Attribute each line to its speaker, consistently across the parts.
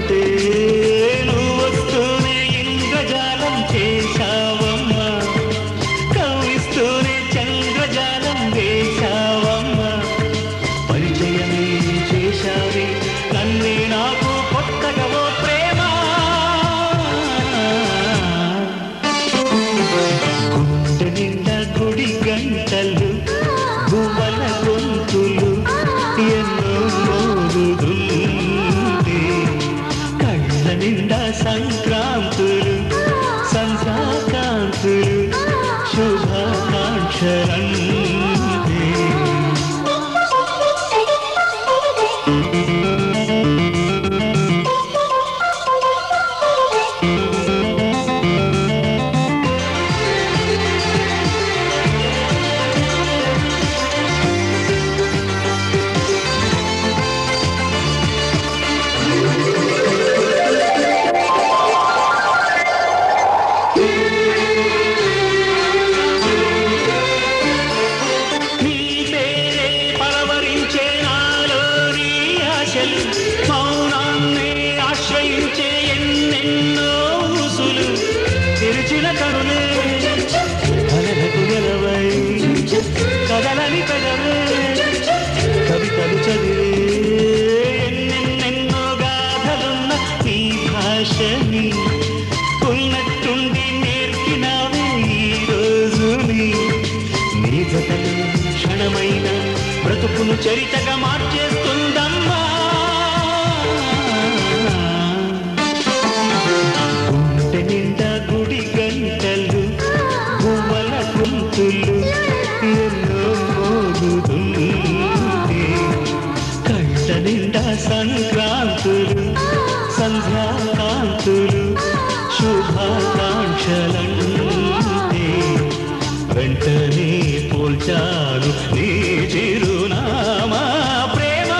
Speaker 1: వస్తుంటే నువ్వు వస్తూనే ఇంద్రజాలం చేశావమ్మా కవ్విస్తూనే చంద్రజాలం వేశావమ్మా పరిచయమే చేశావే నన్నే నాకు కొత్తగా ఓ ప్రేమ గుండె నిండా గుడి గంటలు గువ్వల గొంతులు ఎన్నో మోగుతుంటే కళ్ళ నిండా సంక్రాంతులు సంధ్యాకాంతులు శుభాకాంక్షలంటే మౌనాన్నే ఆశ్రయించే ఎన్నెన్నో ఊసులు తెరిచిన కనులే కలలకు నిలవై కదలని పెదవే కవితలు చదివే ఎన్నెన్నెన్నో గాథలున్న ఈ భాషని ఉన్నట్టుండి నేర్పినావే ఈ రోజుని నీ జతలు క్షణమైన బ్రతుకును చరితగా మార్చేస్తుందమ్మా గుండె నిండా గుడి గంటలు గువ్వల గొంతులు ఎన్నో మోగుతుంటే కళ్ళ నిండా సంక్రాంతులు సంధ్యాకాంతులు శుభాకాంక్షలంటే వెంటనే పోల్చాను నీ చిరునామా ప్రేమ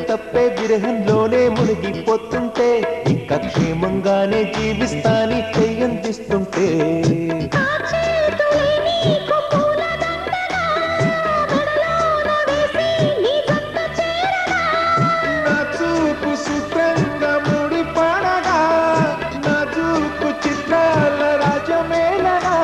Speaker 2: తప్పే విరహంలోనే మునిగిపోతుంటే ఇంకా క్షేమంగానే జీవిస్తాని చెయ్యందిస్తుంటే నా చూపు సుఖంగా ముడిపడగా నా చూపు చిత్రాల రాజమేళనా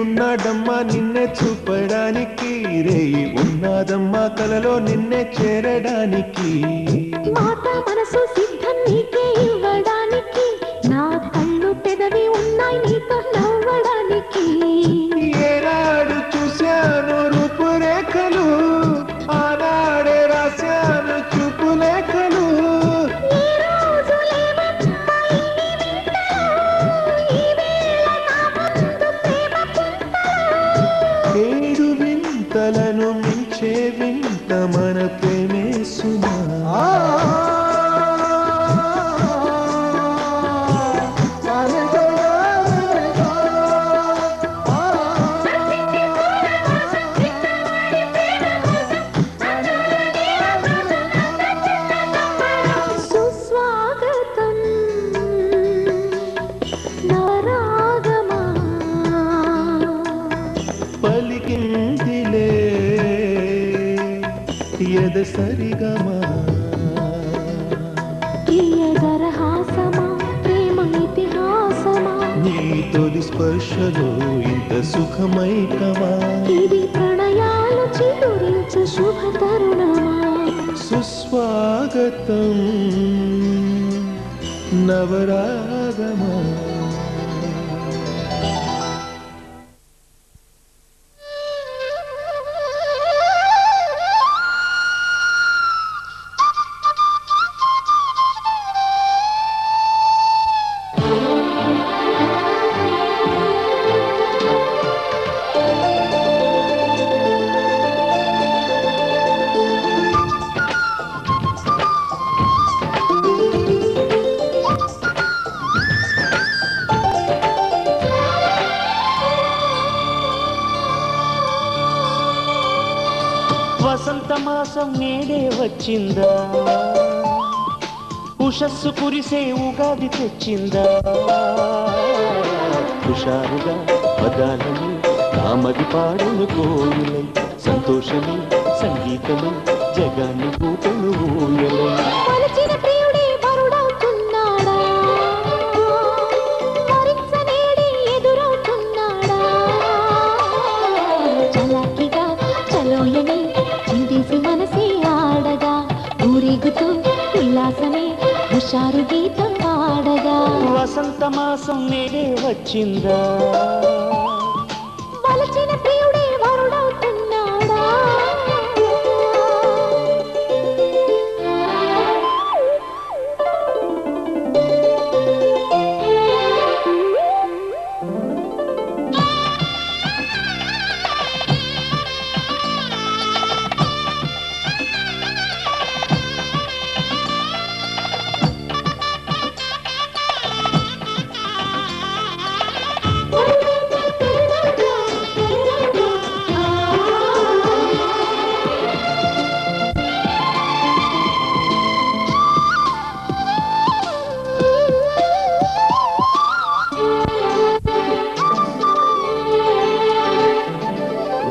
Speaker 2: ఉన్నాడమ్మా నిన్నే చూపడానికి రేయి ఉన్నదమ్మా కలలో నిన్నే చేరడానికి
Speaker 3: మాట మనసు సిద్ధం నీకే ఇవ్వడానికి నా కళ్ళు పెదవి ఉన్నాయి నీతో నవ్వడానికి
Speaker 2: ఏనాడు చూశాను రూపురేఖలు ఆనాడే రాశాను చూపులేఖలు
Speaker 3: ఈ రోజులేమమ్మా ఇన్ని వింతలు
Speaker 2: స్పర్శలో ఇంత సుఖమైకవా
Speaker 3: ఇది ప్రణయాలు చిగురించు శుభ తరుణమా
Speaker 2: సుస్వాగతం నవరాగమా
Speaker 1: వసంత మాసం నేడే వచ్చిందా ఉషస్సు కురిసే ఉగాది తెచ్చిందా హుషారుగా పదాలని నామది పాడను కోయిలై సంతోషమే సంగీతమే జగాన్ని కూటను ఊయలై
Speaker 3: పలిచిన ప్రియుడే వరుడవుతున్నాడా వరించనేడే ఎదురవుతున్నాడా చలాకిగా చలోయని చిందేసి మనసే ఆడగా ఊరేగుతూ ఉల్లాసమే హుషారు గీతం పాడగా
Speaker 1: వసంత మాసం నేడే వచ్చిందా
Speaker 3: వలచిన ప్రియుడే వరుడవుతున్నాడా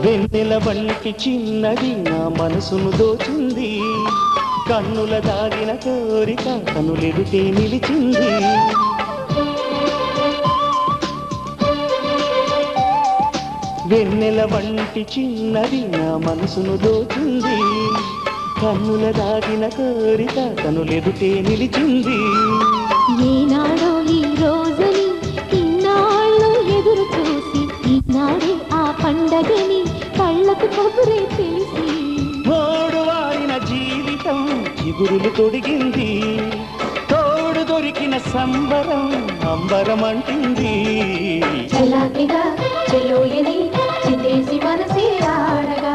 Speaker 1: వెన్నెల వంటి చిన్నది నా మనసును దోచింది కన్నుల దాగిన కోరిక కనులెదుటే నిలిచింది వెన్నెల వంటి చిన్నది నా మనసును దోచింది కన్నుల దాగిన కోరిక కనులెదుటే నిలిచింది
Speaker 3: ఏనాడో ఈ రోజుని ఇన్నాళ్ళు ఎదురు చూసి ఈనాడే ఆ పండగని కళ్ళకు కబురే తెలిసి
Speaker 1: మోడు వారిన జీవితం చిగురులు తొడిగింది తోడు దొరికిన సంబరం అంబరం అంటింది
Speaker 3: చలాకిగా చెలోయని చిందేసి మనసే ఆడగా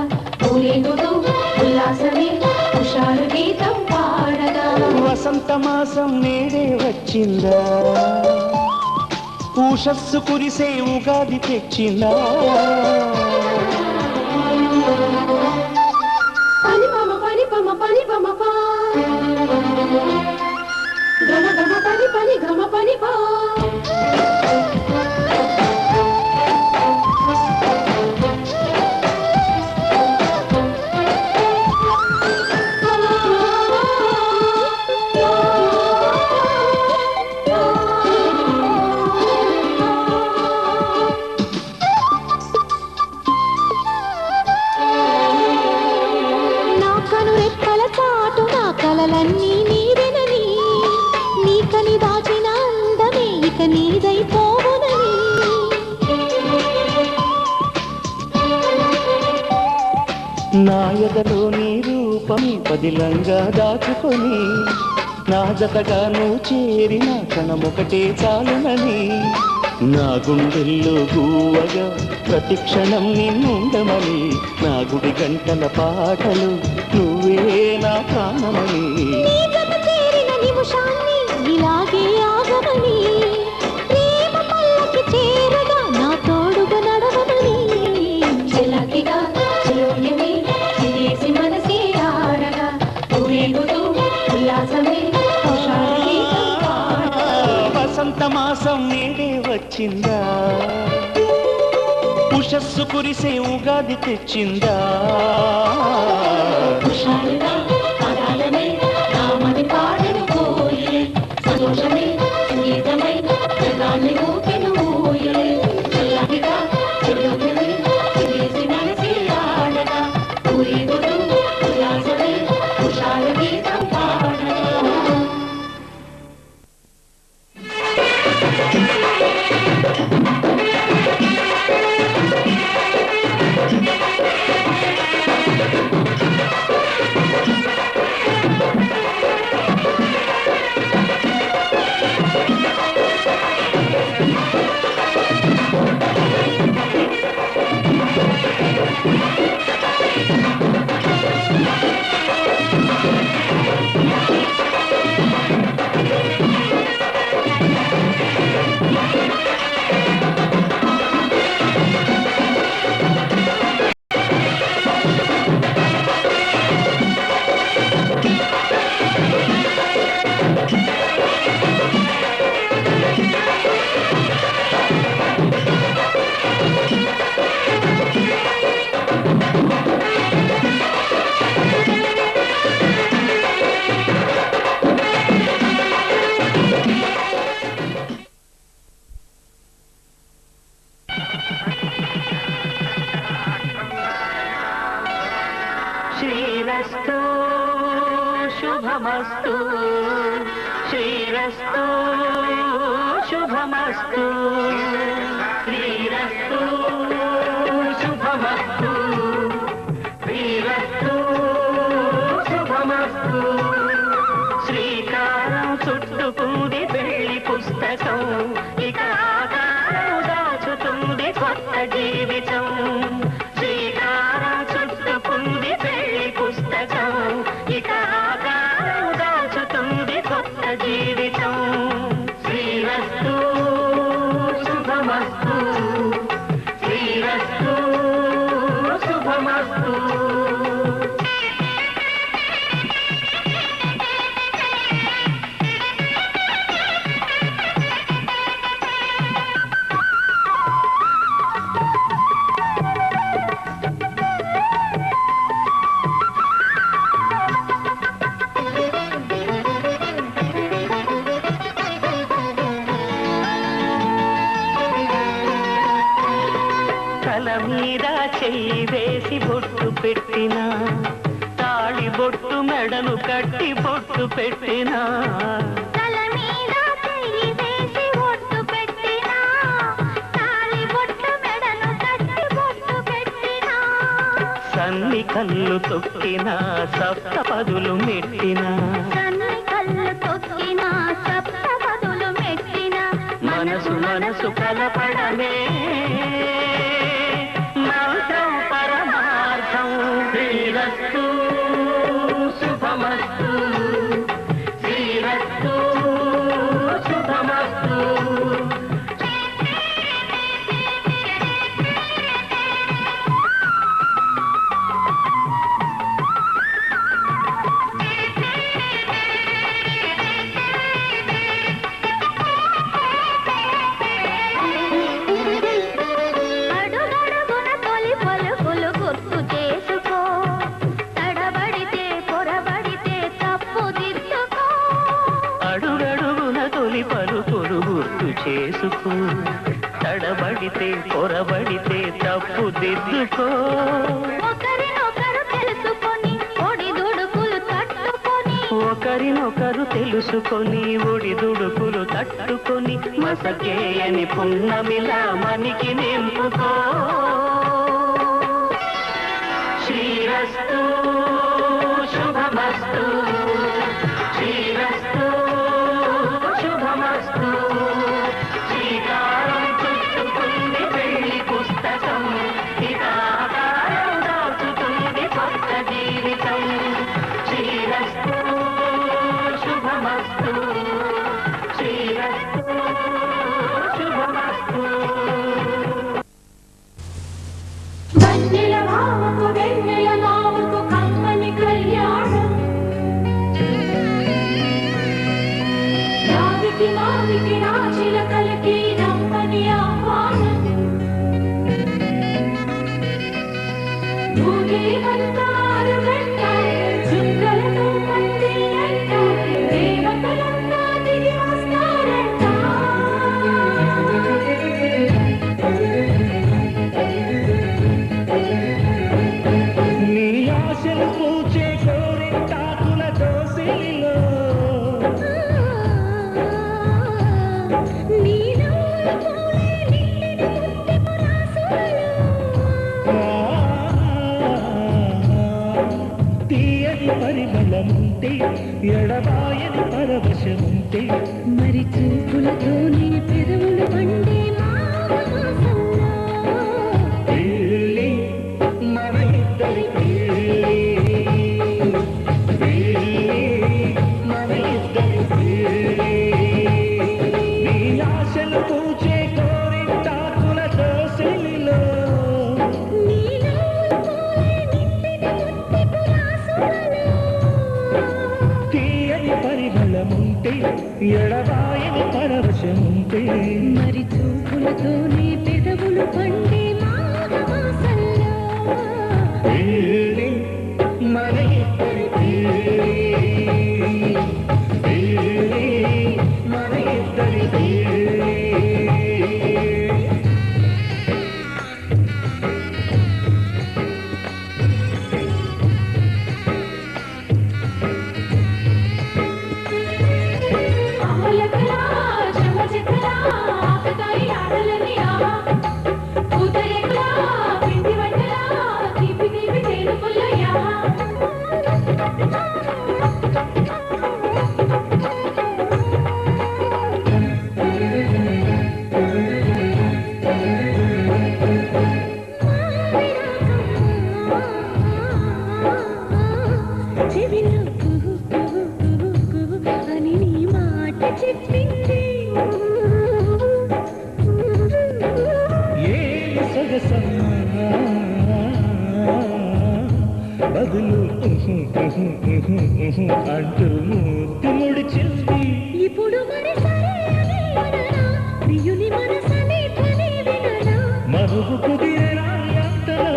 Speaker 3: ఊరేగుతూ ఉల్లాసమే హుషారు గీతం పాడగా
Speaker 1: వసంత మాసం నేడే వచ్చిందా ఉషస్సు కురిసే ఉగాది తెచ్చిందా
Speaker 3: పని పమ పని పమ పని పమ పా గమ గమ పని పని గమ పని పా కలలన్నీ నీవెనని నీకని దాచిన అందమే ఇక నీదైపోవునని
Speaker 1: నా ఎదలో నీ రూపం పదిలంగా దాచుకొని నా జతగా నువ్వు చేరిన క్షణమొకటే చాలునని నా గుండెల్లో గువ్వగా ప్రతి క్షణం నిన్నుండమని నా గుడి గంటల పాటలు నువ్వే నా ప్రాణమని
Speaker 3: నీ జత చేరిన నిమిషాన్ని ఇలాగే ఆగమని ప్రేమ పల్లకి చేరగా నా తోడుగా నడవమని చెలాకిగా చెలోయని చిందేసి మనసే ఆడగా ఊరేగుతూ ఉల్లాసమే హుషారు గీతం పాడగా
Speaker 1: వసంత మాసం నేడే వచ్చిందా ఉషస్సు కురిసే ఉగాది తెచ్చిందా
Speaker 3: హుషారుగా పదాలమై నామది పాడను కోయిలే సంతోషమే సంగీతమై జగాన్ని ఊపెను ఊయలే
Speaker 1: శుభమస్తు శ్రీరస్తు శుభమస్తు శ్రీరస్తు శుభమస్తు శ్రీరస్తు శుభమస్తు శ్రీకారం చుట్టుకుంది పెళ్లి పుస్తకం ఇక ఆకారం దాచుతుంది కొత్త జీవితం శ్రీకారం చుట్టుకుంది పెళ్లి పుస్తకం ఇక ఆకారం దాచుతుంది కొత్త జీవితం శ్రీరస్తు శుభమస్తు శ్రీరస్తు శుభమస్తు తల మీద చెయ్యి వేసి బొట్టు పెట్టినా తాళి బొట్టు మెడను కట్టి బొట్టు పెట్టినా
Speaker 3: తల మీద చెయ్యి వేసి బొట్టు పెట్టినా తాళి బొట్టు మెడను కట్టి బొట్టు పెట్టినా
Speaker 1: సన్ని కళ్ళు తొక్కినా సప్త పదులు మెట్టినా
Speaker 3: సన్ని కళ్ళు తొక్కినా సప్త పదులు మెట్టినా
Speaker 1: మనసు మనసు కలపడమే మంత్రం పరమార్థం శ్రీరస్తు శుభమస్తు శ్రీరస్తు శుభమస్తు
Speaker 3: అడుగడుగున తొలి పలుకులు గుర్తు చేసుకో తడబడితే పొరబడితే తప్పు దిద్దుకో
Speaker 1: అడుగడుగున తొలి పలుకులు గుర్తు చేసుకో తడబడితే పొరబడితే తప్పు దిద్దుకో
Speaker 3: ఒకరినొకరు తెలుసుకొని ఒడిదుడుకులు తట్టుకొని
Speaker 1: ఒకరినొకరు తెలుసుకొని ఒడిదుడుకులు తట్టుకొని మసకేయని పున్నమిలా మనికి నింపుకో శ్రీరస్తు శుభమస్తు శ్రీరస్తు శుభమస్తు శ్రీకారం చుట్టుకుంది పెళ్లి పుస్తకం ఇక ఆకారం దాచుతుంది కొత్త జీవితం శ్రీరస్తు శుభమస్తు శ్రీరస్తు శుభమస్తు
Speaker 3: వన్నెల భావకు వెన్నెల నావుకు కమ్మని కళ్యాణం రావికి మావికి రాచిల కలికి రమ్మని ఆహ్వానం భూదేవంతారు గంట చుక్కలతో పందిరంట దేవతలంతా దిగి వస్తారంట
Speaker 1: నీ ఆశలు పూచే కోరింటాకుల దోసిలిలో తీయని పరిమళముంటే ఎడబాయని పరవశముంటే
Speaker 3: మరి చూపులతోనే పెదవులు పండే మాఘమాసంలో
Speaker 1: పెళ్ళి మన ఇద్దరి పెళ్ళి పెళ్ళి మన ఇద్దరి పెళ్ళి నీ ఆశలు పూచే కోరింటాకుల దోసిలిలో
Speaker 3: నీలో పూలే నిండిన ముత్తిపు రాసులలో
Speaker 1: తీయని పరిమళముంటే ఎడబాయని పరవశముంటే
Speaker 3: మరి చూపులతోనే పెదవులు పండే మాఘమాసంలో
Speaker 1: పెళ్ళి మన ఇద్దరి పెళ్ళి పెళ్ళి మన ఇద్దరి పెళ్ళి
Speaker 3: చెప్పింది
Speaker 1: ఏమి సొగసమ్మా బదులు అంటూ మూర్తి ముడిచింది.
Speaker 3: ఇప్పుడు మరి సరే అని అననా ప్రియుని మనసనే ధ్వని విననా
Speaker 1: మరుగు కుదిరేనా ఎంతలా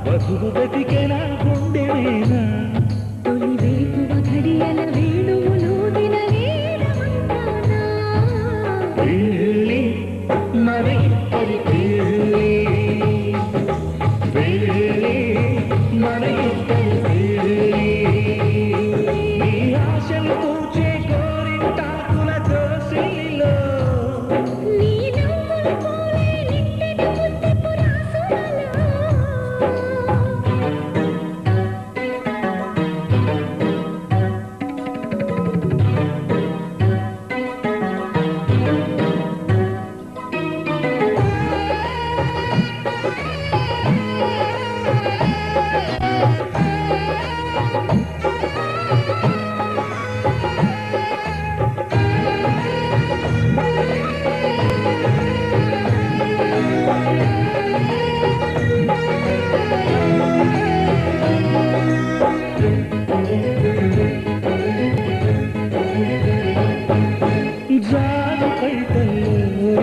Speaker 1: వధువు బతికేనా గుండెవేనా
Speaker 3: తొలి వేకువ ఘడియల వేణువులు దిన వేదమంతానా
Speaker 1: పెళ్ళి మన ఇద్దరి పెళ్ళి పెళ్ళి మన ఇద్దరి పెళ్ళి నీ ఆశలు పూచే గోరింటాకుల దోసిలిలో
Speaker 3: నీ నవ్వుల పూలే నిండిన ముద్దెపు రాసులలో
Speaker 1: జాను కైతల్లో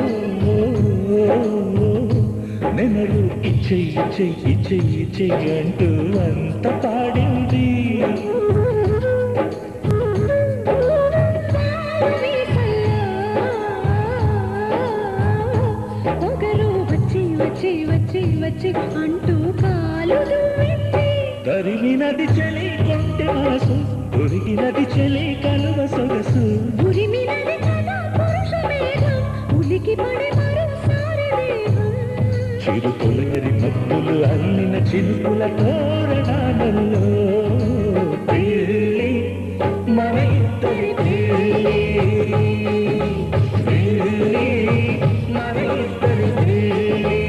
Speaker 1: నెమరు ఇచ్చెయ్యి అంటూ అంత పాడింది.
Speaker 3: ఒకరు వచ్చి వచ్చి వచ్చి వచ్చి అంటూ కాలు దువ్వింది
Speaker 1: తరిగినది చలి కొంటె మనసు ఉరిగినది చలి కలువ సొగసు
Speaker 3: ఉరిమినది కదా పురుష వేగం ఉలికి పడి మరోసారి వేగం
Speaker 1: చిరు తొలగరి మబ్బులు అల్లిన చినుకుల తోరణాలలో పెళ్ళి మన ఇద్దరి పెళ్ళి పెళ్ళి మన ఇద్దరి పెళ్ళి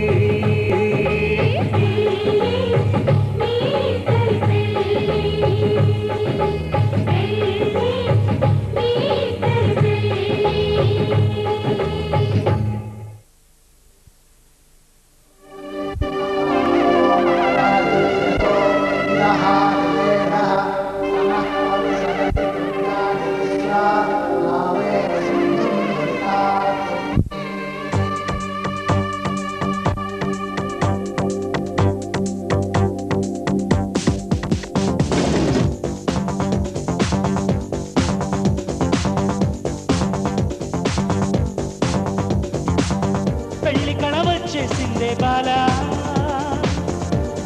Speaker 1: పెళ్లి కళ వచ్చేసిందే బాలా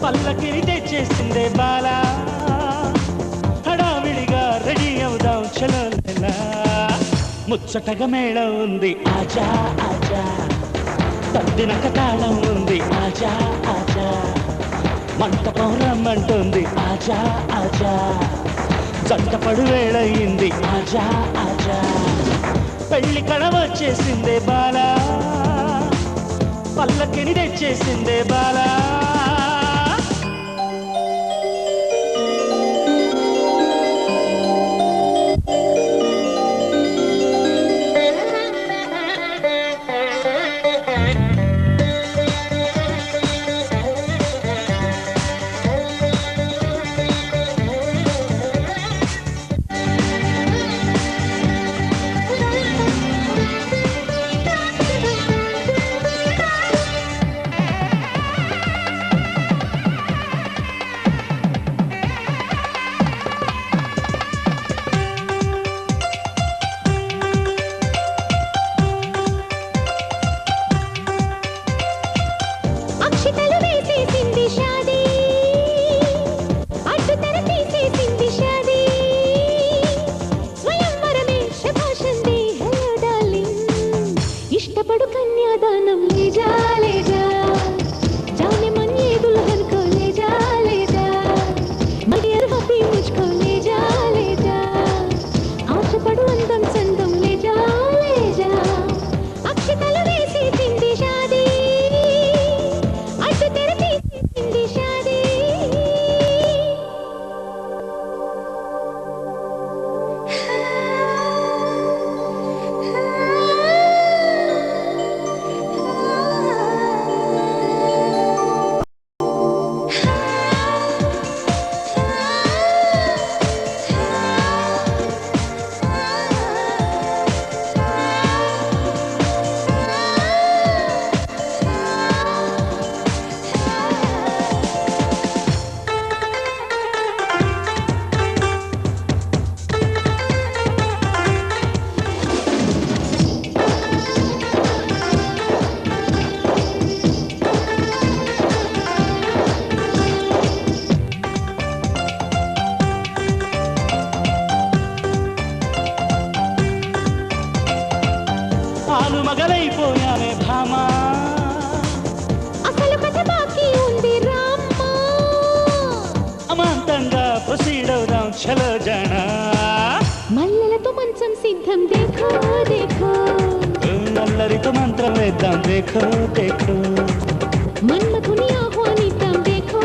Speaker 1: పల్లకిని తెచ్చేసిందే బాలా హడావిడిగా రెడీ అవుదాం చలో నెలా ముచ్చటగా మేళం ఉంది ఆజా ఆజా తద్దినక తాళం ఉంది ఆజా ఆజా మంటపం రమ్మంటుంది ఆజా ఆజా జంటపడు వేళయింది ఆజా ఆజా పెళ్లి కళ వచ్చేసిందే బాలా పల్లకిని తెచ్చేసిందే బాలా మగలైపోయామే భామా
Speaker 3: అసలు కథ బాకీ ఉంది రామ్మా
Speaker 1: అమాంతంగా ప్రొసీడ్ అవుదాం చలో జానా
Speaker 3: మల్లెలతో మంచం సిద్ధం దేఖో దేఖో
Speaker 1: అల్లరితో మంత్రం వేద్దాం దేఖో దేఖో
Speaker 3: మన్మథుని ఆహ్వానిద్దాం దేఖో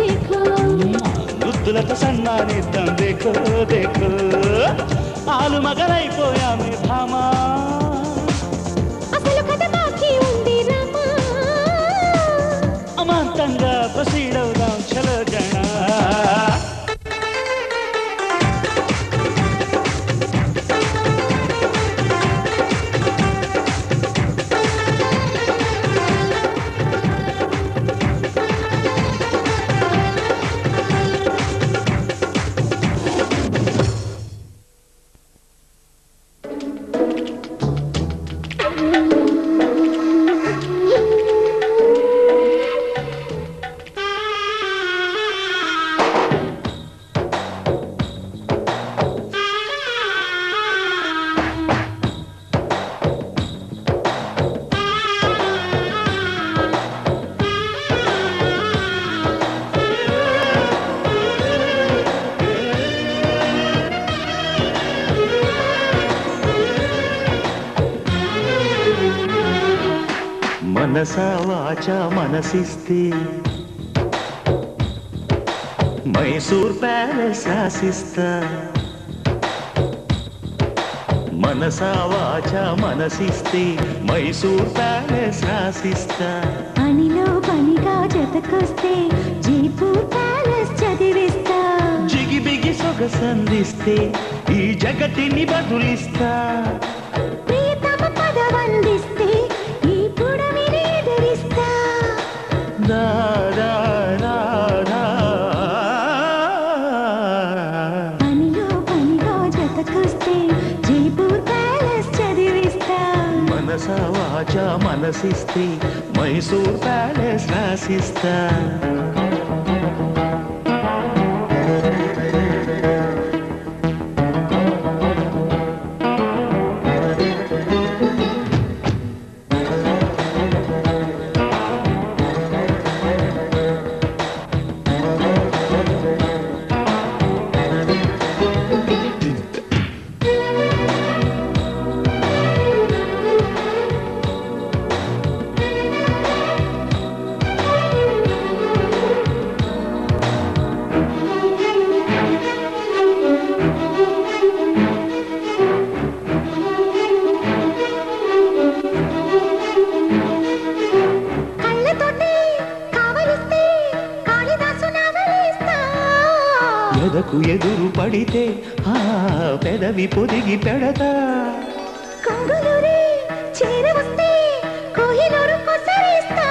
Speaker 3: దేఖో
Speaker 1: బుద్ధులతో సన్మానిద్దాం దేఖో దేఖో ఆలు మగలైపోయామే భామా
Speaker 3: అసలు కథ బాకీ ఉంది రామా
Speaker 1: అమాంతంగా ప్రొసీడ్ అవుదాం చలో జానా
Speaker 2: మనసా వాచా మనసిస్తే మైసూర్ ప్యాలెస్ రాసిస్తా మనసా వాచా మనసిస్తే మైసూర్ ప్యాలెస్ రాసిస్తా
Speaker 3: పనిలో పనిగా జతకొస్తే జైపూర్ ప్యాలెస్ చదివిస్తా
Speaker 2: జిగిబిగి సొగసందిస్తే ఈ జగతిని బదులిస్తా
Speaker 3: ప్రియతమ పదవందిస్తే ఈ పుడమిని ఎదిరిస్తా
Speaker 2: దా దా దా దా.
Speaker 3: పనిలో పనిగా జతకొస్తే జైపూర్ ప్యాలెస్ చదివిస్తా
Speaker 2: మనసా వాచా మనసిస్తే మైసూర్ ప్యాలెస్ రాసిస్తా
Speaker 3: కళ్ళతోటి కావలిస్తే కాళిదాసు నవలిస్తా
Speaker 2: ఎదకు ఎదురు పడితే ఆ పెదవి పొదిగి పెడతా
Speaker 3: కొంగులూరి చేరవస్తే కోహినూరు కొసరిస్తా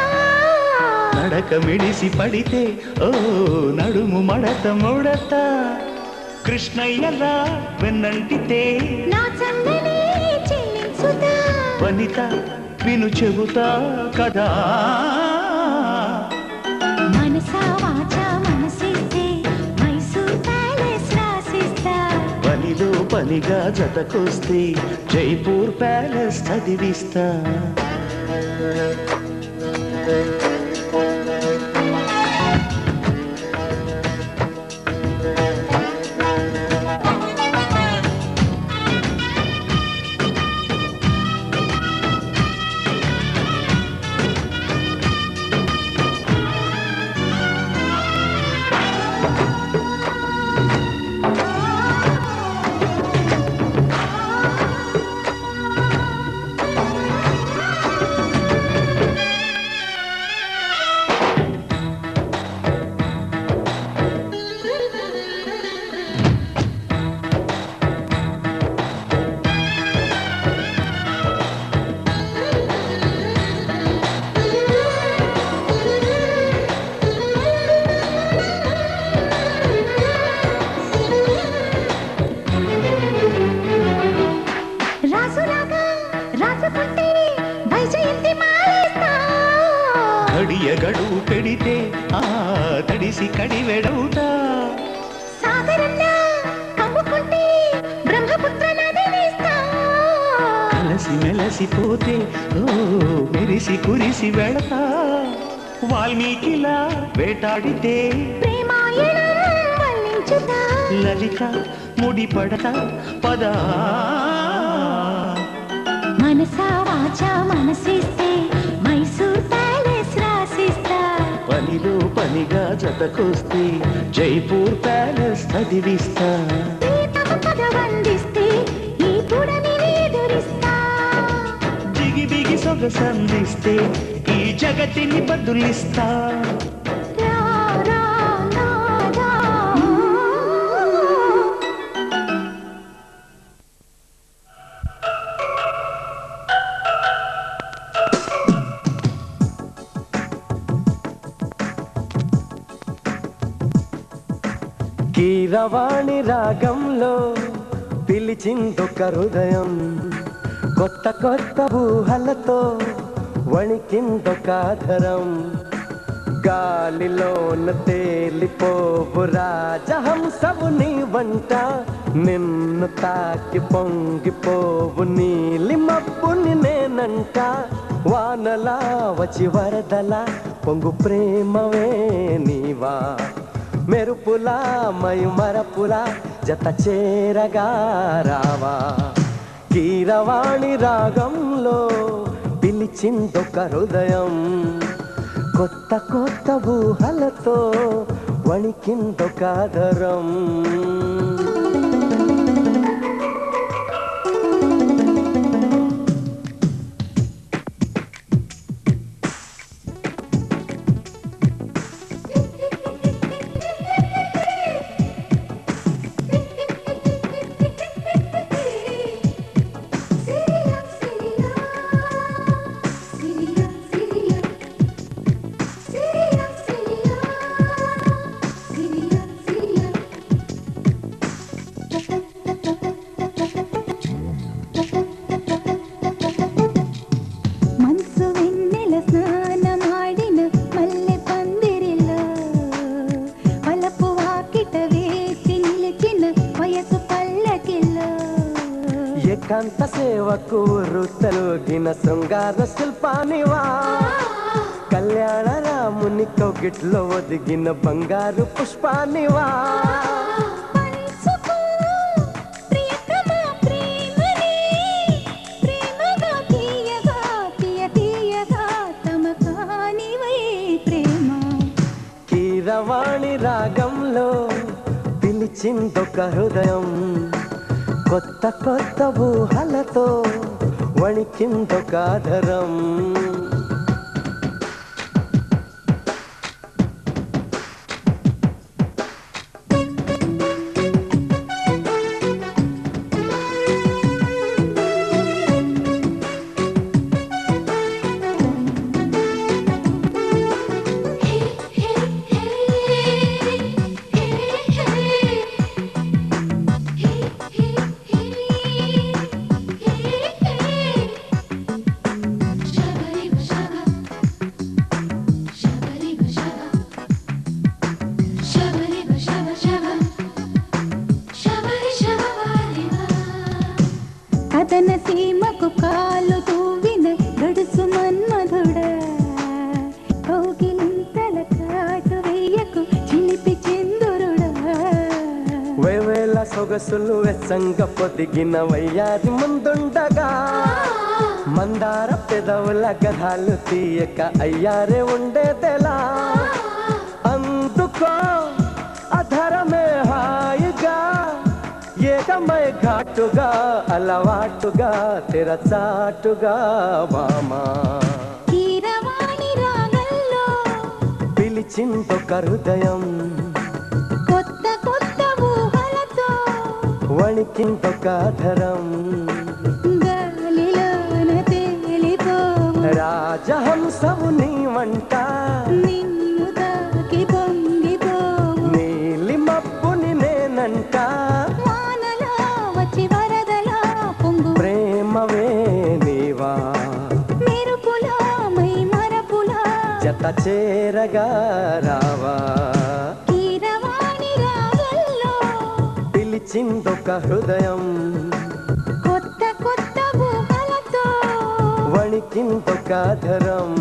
Speaker 2: నడక మిడిసి పడితే ఓ నడుము మడత ముడతా కృష్ణయ్యలా వెన్నంటితే
Speaker 3: నా చందని చెల్లించుతా
Speaker 2: వనిత విను చెబుతా కదా
Speaker 3: మనసా వాచా మనసిస్తే మైసూర్ ప్యాలెస్ రాసిస్తా
Speaker 2: పనిలో పనిగా జతకొస్తే జైపూర్ ప్యాలెస్ చదివిస్తా
Speaker 3: రాసులాగా రాసుకుంటే వైజయంతి మాలేస్తా
Speaker 2: కడియ గడువు పెడితే ఆ తడిసి కడివెడవుతా
Speaker 3: సాగరంలా కమ్ముకుంటే బ్రహ్మపుత్ర నదినిస్తా
Speaker 2: కలసి మెల అలసిపోతే ఓ మెరిసి కురిసి వెళతా వాల్మీకిలా వేటాడితే
Speaker 3: ప్రేమాయణం వల్లించుతా
Speaker 2: లలిత ముడిపడతా పదా
Speaker 3: మనసా వాచా మనసిస్తే మైసూర్ ప్యాలెస్ రాసిస్తా
Speaker 2: పనిలో పనిగా జతకొస్తే జైపూర్ ప్యాలెస్ చదివిస్తా
Speaker 3: పద వందిస్తే ఈ పుడమిని ఎదురిస్తా
Speaker 2: జిగి బిగి సొగసందిస్తే ఈ జగతిని బదులిస్తా
Speaker 3: రా రా నాదా
Speaker 4: కీరవాణి రాగంలో పిలిచిందొక హృదయం కొత్త కొత్త ఊహలతో వణికిందొక ఆధరం గాలిలోన తేలిపోవు రాజహంసవు నీ వంట నిన్ను తాకి పొంగిపోవు నీలి మబ్బుని నేనంట వానలా వచ్చి వరదలా పొంగు ప్రేమవే నీవా మెరుపులా మయుమరపులా జత చేరగా రావా కీరవాణి రాగంలో పిలిచిందొక హృదయం కొత్త కొత్త ఊహలతో వణికిందొక ఆధరం ఏకాంత సేవకు రుతలుగిన శృంగార శిల్పానివా కళ్యాణ రాముని కౌగిట్లో ఒదిగిన బంగారు పుష్పానివా కీరవాణి రాగంలో పిలిచిందొక హృదయం కొత్త కొత్త ఊహలతో వణికిందొక ఆధరం
Speaker 3: కథన సీమకు కాలు తూవిన గడుసు మన్మధుడా కౌగిలింతల కాటు వెయ్యకు చిలిపి చందురుడా
Speaker 4: వేవేల సొగసులు వెచ్చంగ పొదిగిన వయ్యాది ముందుండగా మందార పెదవుల గధాలు తీయక అయ్యారే ఉండేదెలా అందుకో అధరమే హాయిగా ఏకమై ఘాటుగా అలవాటుగా తెరచాటుగా వామా
Speaker 3: కీరవాణి రాగంలో
Speaker 4: పిలిచిందొక హృదయం
Speaker 3: కొత్త కొత్త ఊహలతో
Speaker 4: వణికిందొక ఆధరం
Speaker 3: గాలిలోన తేలిపోవు
Speaker 4: రాజహంసవు నీ వంట
Speaker 3: నిన్ను తాకి పొంగిపోవు
Speaker 4: నీలి మబ్బుని నేనంట
Speaker 3: వానలా వచ్చి వరదలా పొంగు
Speaker 4: ప్రేమవే నీవా
Speaker 3: మెరుపులా మై మరపులా
Speaker 4: జత చేరగా రావా
Speaker 3: కీరవాణి రాగంలో
Speaker 4: పిలిచిందొక హృదయం
Speaker 3: కొత్త కొత్త ఊహలతో
Speaker 4: నాసికాధరం.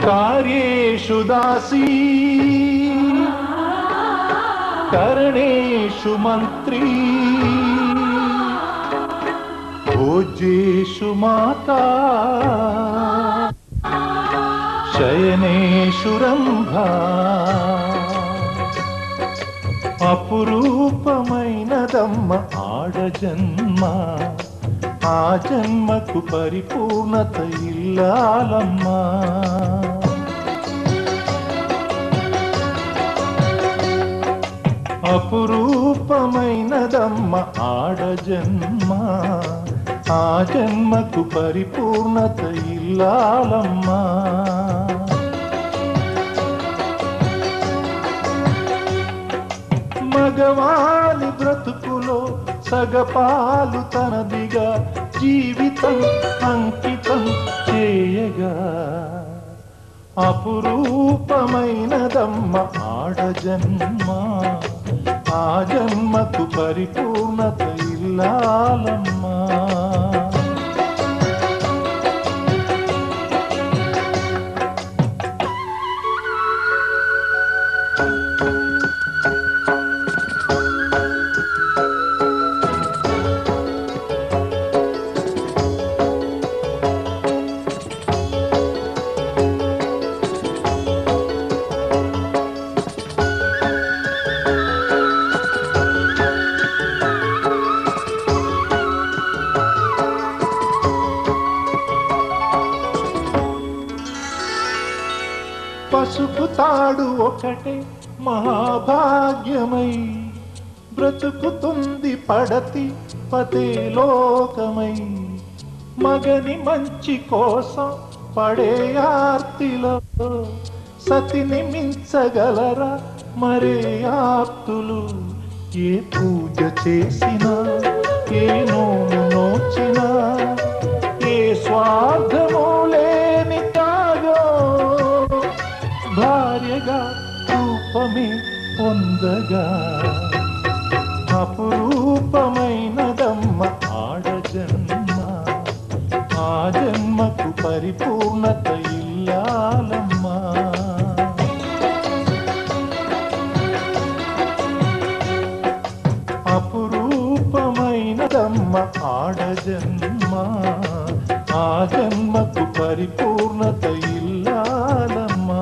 Speaker 1: कार्येषु दासी करणेषु मन्त्री भोज्येषु माता शयनेषु रम्भा అపురూపమైనదమ్మ ఆడజన్మ ఆ జన్మకు పరిపూర్ణత ఇల్లాలమ్మా అపురూపమైనదమ్మ ఆడజన్మ ఆ జన్మకు పరిపూర్ణత ఇల్లాలమ్మా మగవాని బ్రతుకులో సగపాలు తనదిగా జీవితం అంకితం చేయగా అపురూపమైనదమ్మ ఆడజన్మ ఆ జన్మకు పరిపూర్ణత ఇల్లాలమ్మా పసుపు తాడు ఒకటే మహాభాగ్యమై బ్రతుకుతుంది పడతి పతే లోకమై మగని మంచి కోసం పడే ఆర్తిలో సతిని మించగలరా మరే ఆప్తులు ఏ పూజ చేసినా ఏ నోము నోచినా ఏ స్వార్థమో లేని తాగో భార్యగా రూపమే పొందగా అపురూపమైనదమ్మ ఆడజన్మ ఆ జన్మకు పరిపూర్ణత ఇల్లాలమ్మా అపురూపమైన
Speaker 5: జన్మమైనదమ్మ ఆడజన్మ ఆ జన్మకు పరిపూర్ణత ఇల్లాలమ్మా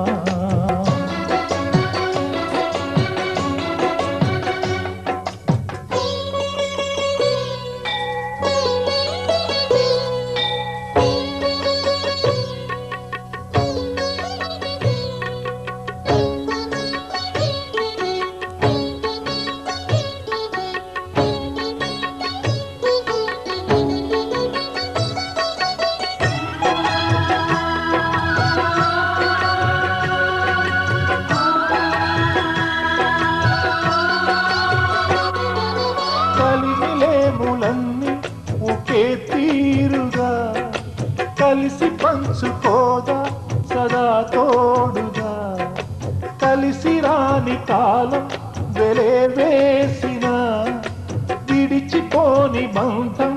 Speaker 5: కలిమిలేములన్నీ ఒకే తీరుగా కలిసి పంచుకోదా సదా తోడుగా కలిసి రాని కాలం వెలే వేసిన విడిచిపోని బంధం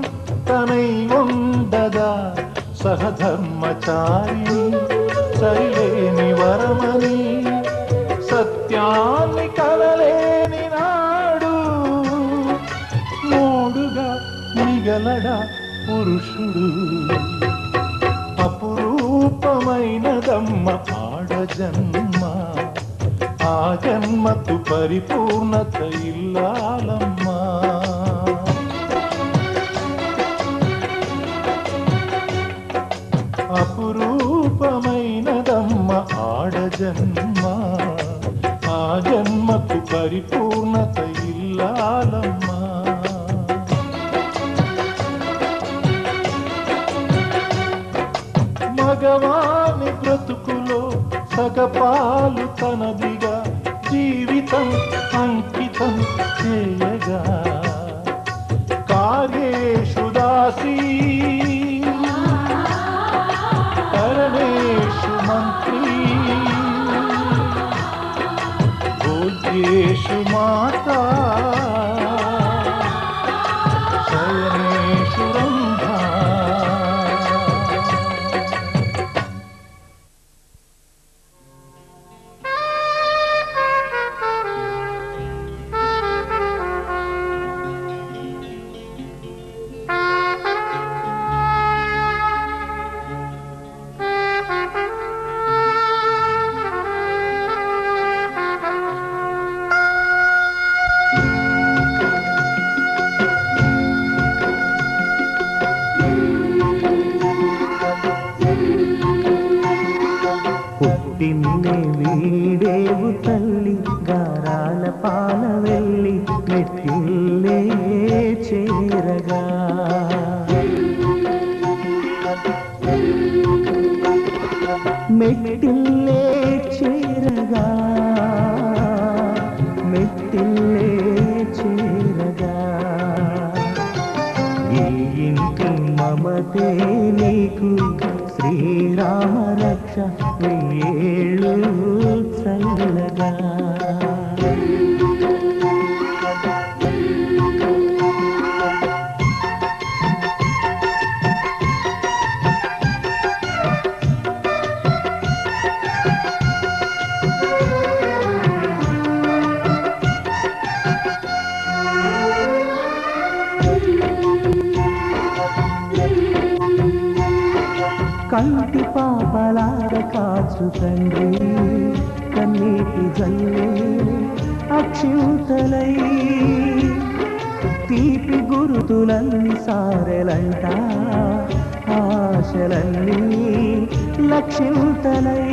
Speaker 5: తనై ఉండదా సహధర్మచారి సరిలేని వరమని సత్యాన్ని కలలేని నాడు మూడుగా మిగలడా పురుషుడు అపురూపమైనదమ్మ ఆడజన్మ ఆ జన్మకు పరిపూర్ణత ఇల్లాలమ్మా అపురూపమైనదమ్మ ఆడజన్మ ఆ జన్మకు పరిపూర్ణత ఇల్లాలమ్మా మగవాని బ్రతుకులో సగపాలు తనదిగా జీవితం అంకితం చేయగా కార్యేషు దాసీ కరణేషు మంత్రి భోజ్యేషు మాతా శయనేషు రంభా
Speaker 2: పుట్టిన్నే వీడేవు తల్లి గారాల పాల వెళ్ళి మెట్టిల్లే చేరగా మెట్టిల్లే చేరగా మెట్టిల్లే చేరగా ఈ ఇంటి మమతే నీకు శ్రీరామ రక్ష ఏళ్ళు చల్లగా కంటి పాపలార కాచు తండ్రి కన్నీటి జల్లే అక్షింతలై తీపి గురుతులన్నీ సారెలంట ఆశలన్నీ లక్షింతలై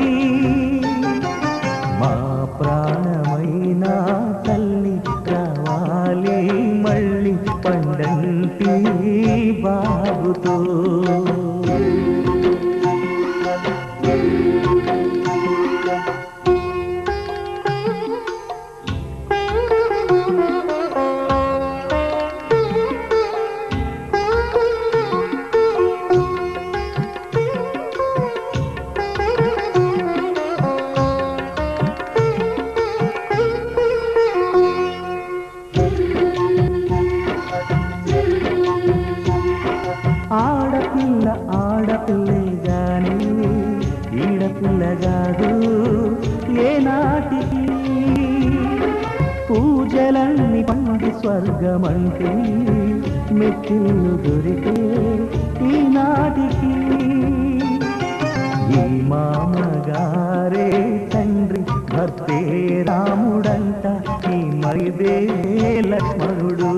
Speaker 2: మా ప్రాణమైన తల్లి రావాలి మళ్ళీ పండంటి బాబుతో ఆడపిల్ల ఆడపిల్లే గాని ఈడపిల్ల కాదు ఏనాటికి పూజలన్నీ పండి స్వర్గమంటే మెచ్చిల్లు దొరికే ఈనాటికి ఈ మామగారే తండ్రి భర్తే రాముడంట ఈ మరిదే లక్ష్మణుడు